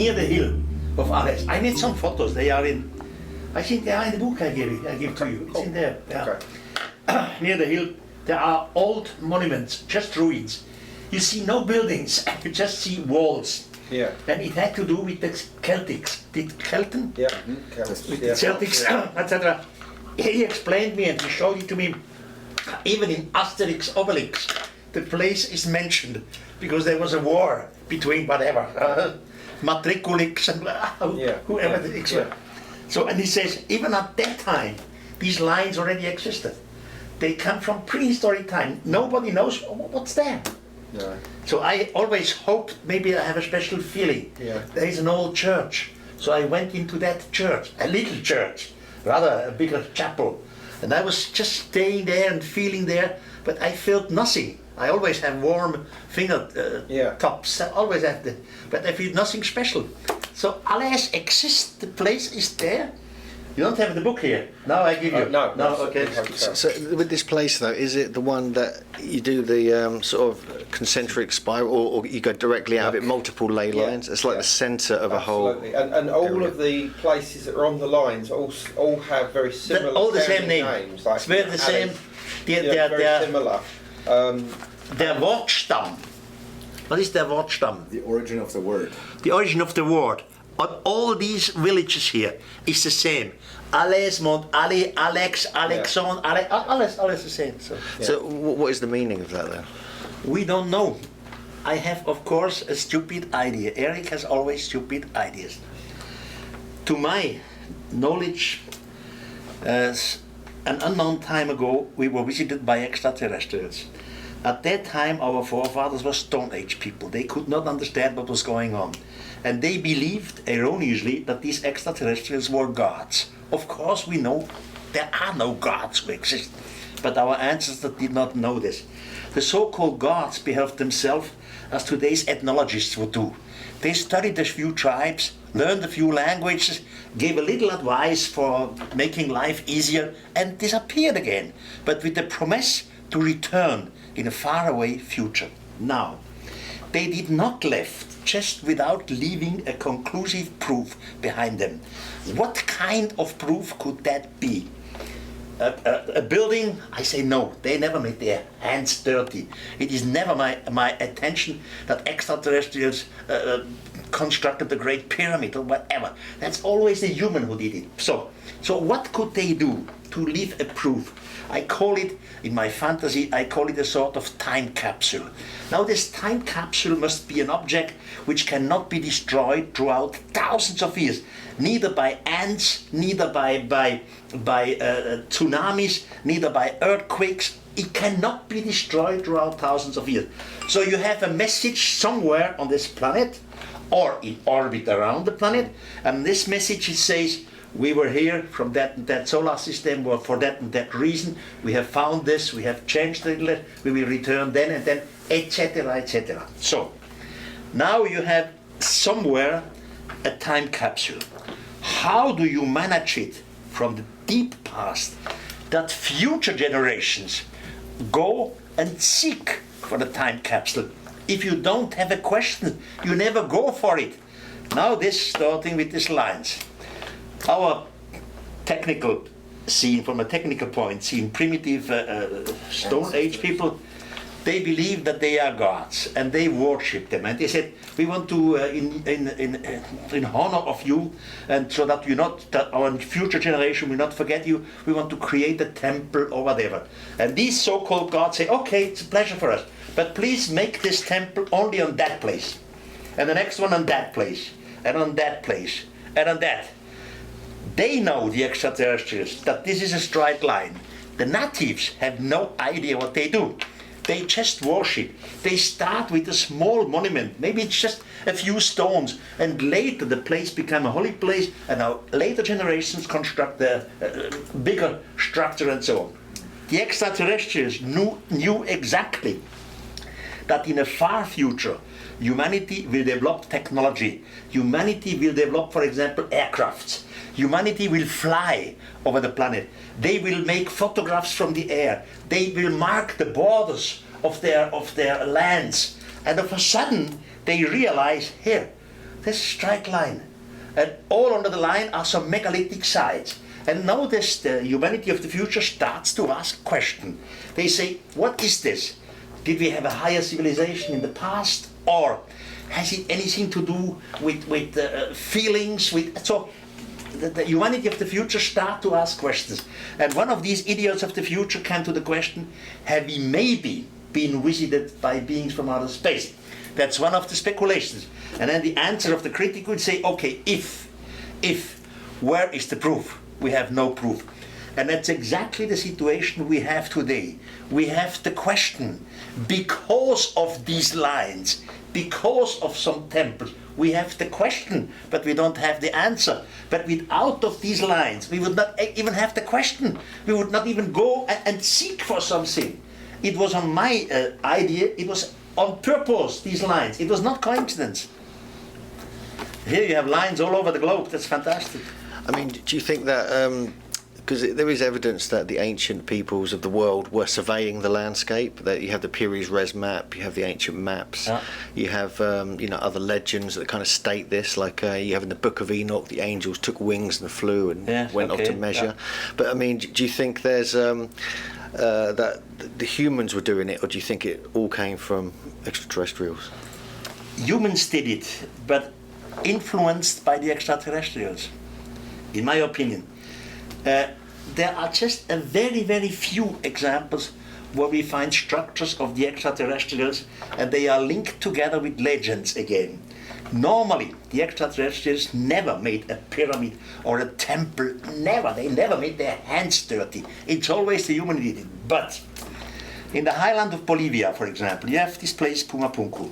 near the hill of Arles. I need some photos. They are in. I think they are in the book I give to you. It's in there. Yeah. Okay. Near the hill, there are old monuments, just ruins. You see no buildings. You just see walls. Yeah. And it had to do with the Celtics. Did Kelten? Yeah. With the Celtics, etc. He explained me and he showed it to me. Even in Asterix, Obelix, the place is mentioned because there was a war between whatever, Matriculix and whoever the X were. So, and he says, even at that time, these lines already existed. They come from prehistoric time. Nobody knows what's there. No. So I always hoped maybe I have a special feeling. Yeah. There is an old church. So I went into that church, a little church, rather a bigger chapel. And I was just staying there and feeling there, but I felt nothing. I always have warm finger tops, I always have that, but I feel nothing special. So Arles exists, the place is there. You don't have the book here. Now I give you. No, okay. So with this place though, is it the one that you do the sort of concentric spiral, or you go directly out of it, multiple ley lines? It's like the centre of a whole. And all of the places that are on the lines all have very similar. All the same name. Names. Like it's very the same. Very similar. Der Wortstamm. What is der Wortstamm? The origin of the word. The origin of the word. On all these villages here is the same. Alles, Mont, Ali, Alex, Alexon, alles the same. So what is the meaning of that then? We don't know. I have, of course, a stupid idea. Erich has always stupid ideas. To my knowledge, an unknown time ago, we were visited by extraterrestrials. At that time, our forefathers were Stone Age people. They could not understand what was going on. And they believed, erroneously, that these extraterrestrials were gods. Of course, we know there are no gods who exist. But our ancestors did not know this. The so-called gods behaved themselves as today's ethnologists would do. They studied a few tribes, learned a few languages, gave a little advice for making life easier, and disappeared again, but with the promise to return in a faraway future. Now, they did not left just without leaving a conclusive proof behind them. What kind of proof could that be? A building? I say no, they never made their hands dirty. It is never my attention that extraterrestrials constructed the Great Pyramid or whatever. That's always the human who did it. So what could they do to leave a proof? I call it, in my fantasy, I call it a sort of time capsule. Now this time capsule must be an object which cannot be destroyed throughout thousands of years, neither by ants, neither by tsunamis, neither by earthquakes. It cannot be destroyed throughout thousands of years. So you have a message somewhere on this planet, or in orbit around the planet, and this message it says, we were here from that and that solar system, or for that and that reason, we have found this, we have changed it, we will return then and then, etc., etc. So, now you have somewhere a time capsule. How do you manage it from the deep past that future generations go and seek for the time capsule? If you don't have a question, you never go for it. Now this, starting with these lines. Our technical scene, from a technical point, seen primitive Stone Age people, they believe that they are gods and they worship them. And they said, we want to, in honor of you, and so that that our future generation will not forget you, we want to create a temple or whatever. And these so-called gods say, okay, it's a pleasure for us, but please make this temple only on that place, and the next one on that place, and on that place, and on that. They know, the extraterrestrials, that this is a straight line. The natives have no idea what they do. They just worship. They start with a small monument, maybe it's just a few stones, and later the place becomes a holy place, and now later generations construct a bigger structure and so on. The extraterrestrials knew exactly that in a far future, humanity will develop technology. Humanity will develop, for example, aircrafts. Humanity will fly over the planet. They will make photographs from the air. They will mark the borders of their lands. And of a sudden, they realize, here, There's a straight line. And all under the line are some megalithic sites. And notice the humanity of the future starts to ask a question. They say, what is this? Did we have a higher civilization in the past? Or has it anything to do with feelings? So the humanity of the future start to ask questions. And one of these idiots of the future came to the question, have we maybe been visited by beings from outer space? That's one of the speculations. And then the answer of the critic would say, okay, if, where is the proof? We have no proof. And that's exactly the situation we have today. We have the question, because of these lines, because of some temples, we have the question, but we don't have the answer. But without of these lines, we would not even have the question. We would not even go and seek for something. It was on my idea, it was on purpose, these lines. It was not coincidence. Here you have lines all over the globe. That's fantastic. I mean, do you think that, because there is evidence that the ancient peoples of the world were surveying the landscape, that you have the Pires Res map, you have the ancient maps, you have other legends that kind of state this, like you have in the Book of Enoch, the angels took wings and flew and went off to measure. But I mean, do you think there's that the humans were doing it, or do you think it all came from extraterrestrials? Humans did it, but influenced by the extraterrestrials, in my opinion. There are just a very, very few examples where we find structures of the extraterrestrials and they are linked together with legends again. Normally, the extraterrestrials never made a pyramid or a temple, never. They never made their hands dirty. It's always the human who did it. But in the highland of Bolivia, for example, you have this place, Pumapunku.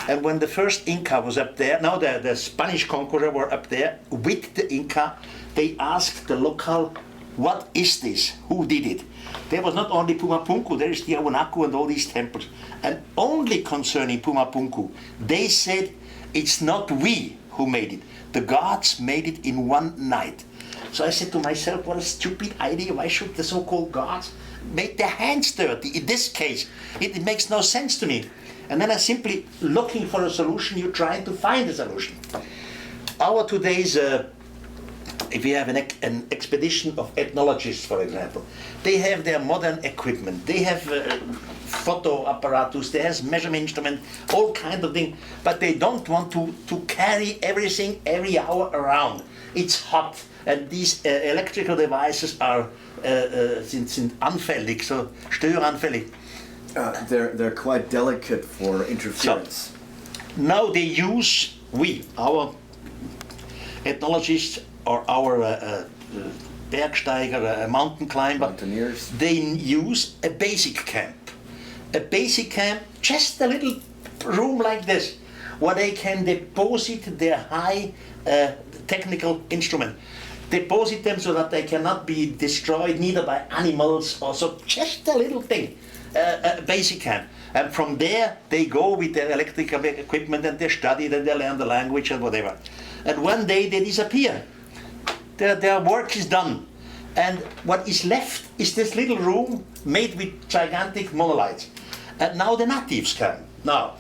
And when the first Inca was up there, now the Spanish conqueror were up there with the Inca, they asked the local, what is this? Who did it? There was not only Pumapunku, there is the Tiahuanaco and all these temples. And only concerning Pumapunku, they said, it's not we who made it. The gods made it in one night. So I said to myself, what a stupid idea. Why should the so-called gods make their hands dirty? In this case, it makes no sense to me. And then I simply looking for a solution, you're trying to find a solution. Our today's, if you have an expedition of ethnologists, for example, they have their modern equipment, they have photo apparatus, they have measurement instrument, all kind of things, but they don't want to carry everything every hour around. It's hot, and these electrical devices are sind anfällig, so störanfällig. They're quite delicate for interference. So, now they use, our ethnologists or our Bergsteiger, mountain climber, Mountaineers. they use a basic camp. A basic camp, just a little room like this, where they can deposit their high technical instrument. Deposit them so that they cannot be destroyed neither by animals or so, just a little thing. A basic camp, and from there they go with their electrical equipment and they study, then they learn the language and whatever. And one day they disappear. Their work is done, and what is left is this little room made with gigantic monolites. And now the natives come. Now,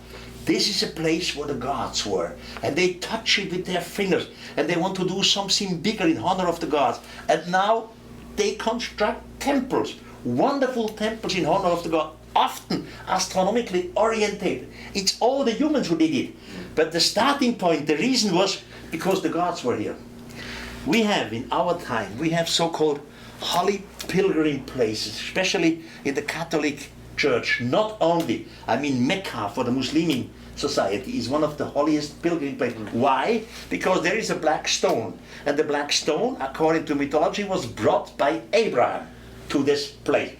this is a place where the gods were, and they touch it with their fingers, and they want to do something bigger in honor of the gods. And now they construct temples. Wonderful temples in honor of the god, often astronomically orientated. It's all the humans who did it. But the starting point, the reason was because the gods were here. We have, in our time, we have so-called holy pilgrim places, especially in the Catholic Church. Not only, I mean Mecca for the Muslim society is one of the holiest pilgrim places. Why? Because there is a black stone. And the black stone, according to mythology, was brought by Abraham to this place.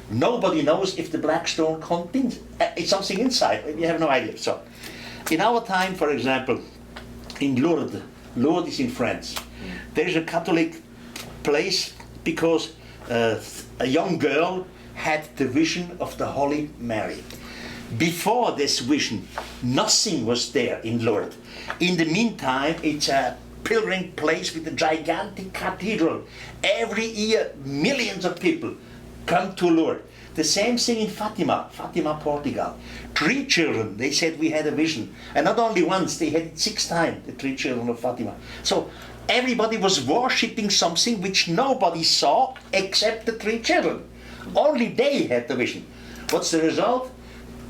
Nobody knows if the black stone contains something inside. We have no idea. So, in our time, for example, in Lourdes is in France. There is a Catholic place because a young girl had the vision of the Holy Mary. Before this vision, nothing was there in Lourdes. In the meantime, it's a pilgrim place with a gigantic cathedral. Every year, millions of people come to Lourdes. The same thing in Fatima, Portugal. 3 children, they said we had a vision. And not only once, they had it 6 times, the 3 children of Fatima. So everybody was worshipping something which nobody saw except the 3 children. Only they had the vision. What's the result?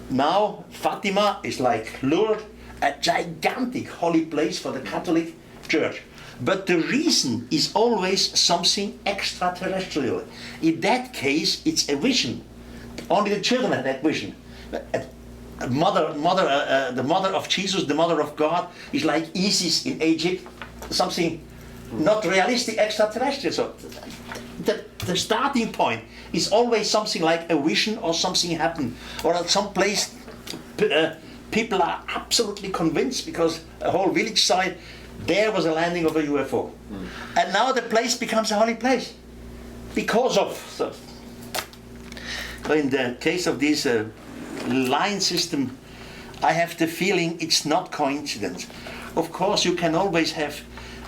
Now Fatima is like Lourdes, a gigantic holy place for the Catholic Church. But the reason is always something extraterrestrial. In that case, it's a vision. Only the children had that vision. The mother of Jesus, the mother of God, is like Isis in Egypt, something not realistic, extraterrestrial. So the starting point is always something like a vision or something happened, or at some place people are absolutely convinced because a whole village side there was a landing of a UFO. And now the place becomes a holy place because of. So in the case of this line system, I have the feeling it's not coincidence. Of course, you can always have,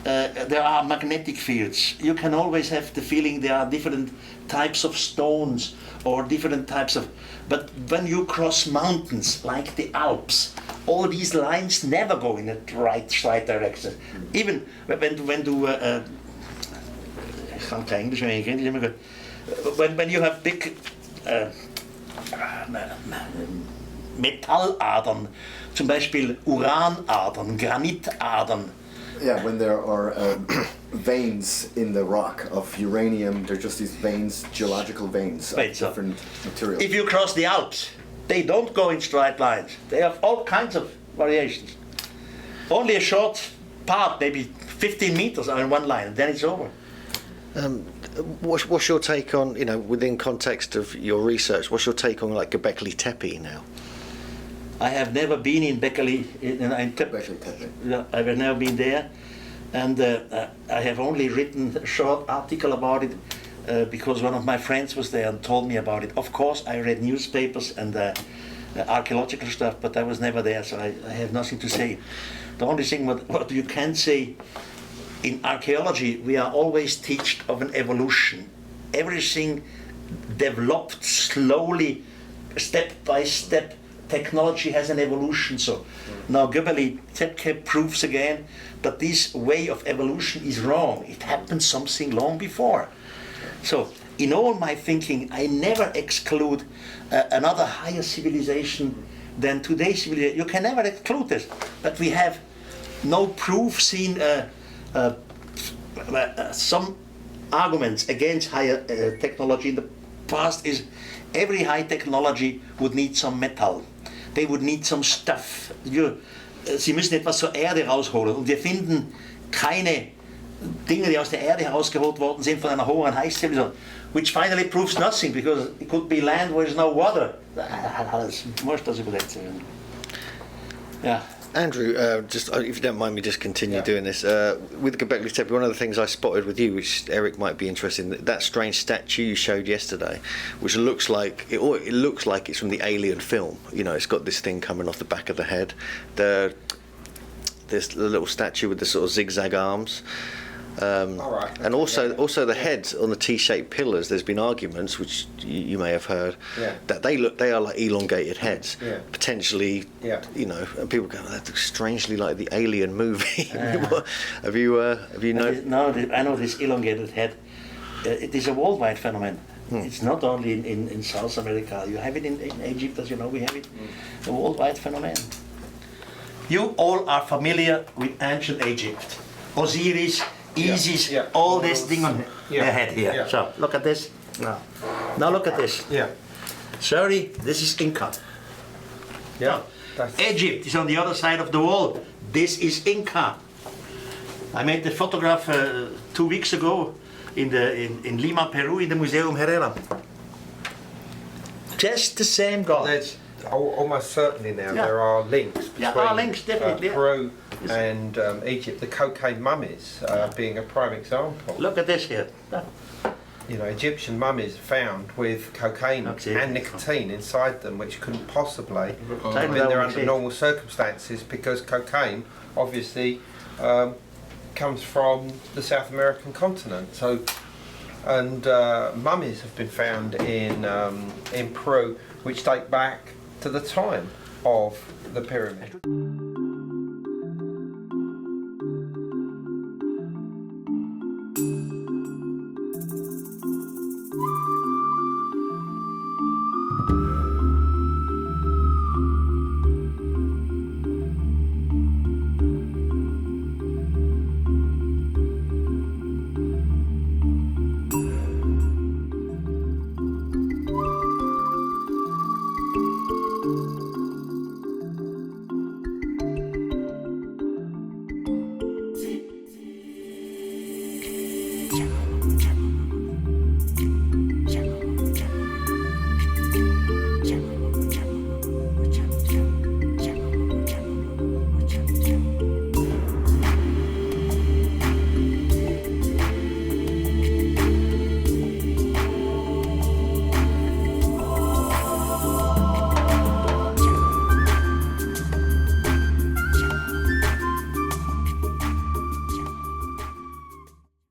there are magnetic fields. You can always have the feeling there are different types of stones or different types of, but when you cross mountains like the Alps, all these lines never go in the right direction. Even when you have big Metalladern, zum Beispiel Uranadern, Granitadern. Yeah, when there are veins in the rock of uranium, they're just these veins, geological veins of different materials. If you cross the Alps, they don't go in straight lines. They have all kinds of variations. Only a short part, maybe 15 meters, are in one line, and then it's over. What's your take on, within context of your research, what's your take on like Göbekli Tepe now? I have never been in Göbekli Tepe. I have never been there, and I have only written a short article about it because one of my friends was there and told me about it. Of course, I read newspapers and archaeological stuff, but I was never there, so I have nothing to say. The only thing what you can say, in archaeology, we are always taught of an evolution. Everything developed slowly, step by step. Technology has an evolution. So now Göbekli Tepe proves again that this way of evolution is wrong. It happened something long before. So in all my thinking, I never exclude another higher civilization than today's civilization. You can never exclude this. But we have no proof seen. Some arguments against higher technology in the past is every high technology would need some metal. They would need some stuff. Sie müssen etwas zur Erde rausholen. Und wir finden keine Dinge, die aus der Erde herausgeholt worden sind von einer hohen Heißzivilisation, which finally proves nothing, because it could be land where there's no water. Yeah. Andrew, just if you don't mind me just continue doing this, with Göbekli Tepe, one of the things I spotted with you, which Erich might be interested in, that strange statue you showed yesterday, which looks like it looks like it's from the Alien film. It's got this thing coming off the back of the head, the little statue with the sort of zigzag arms. And also the heads on the T-shaped pillars. There's been arguments, which you may have heard, that they are like elongated heads, potentially. And people go, that looks strangely like the Alien movie. Have you known? No, I know this elongated head. It is a worldwide phenomenon. It's not only in South America. You have it in Egypt, as you know. We have it. A worldwide phenomenon. You all are familiar with ancient Egypt, Osiris, Isis, all this thing on their head here. Yeah. So look at this. Now look at this. Yeah. Sorry, this is Inca. Yeah. Egypt is on the other side of the wall. This is Inca. I made the photograph 2 weeks ago in Lima, Peru, in the Museum Herrera. Just the same God. There's almost certainly now there are links between Peru and Egypt. The cocaine mummies being a prime example. Look at this here. Egyptian mummies found with cocaine and nicotine inside them, which couldn't possibly have been there under normal circumstances, because cocaine obviously comes from the South American continent. So and mummies have been found in Peru, which date back to the time of the pyramid.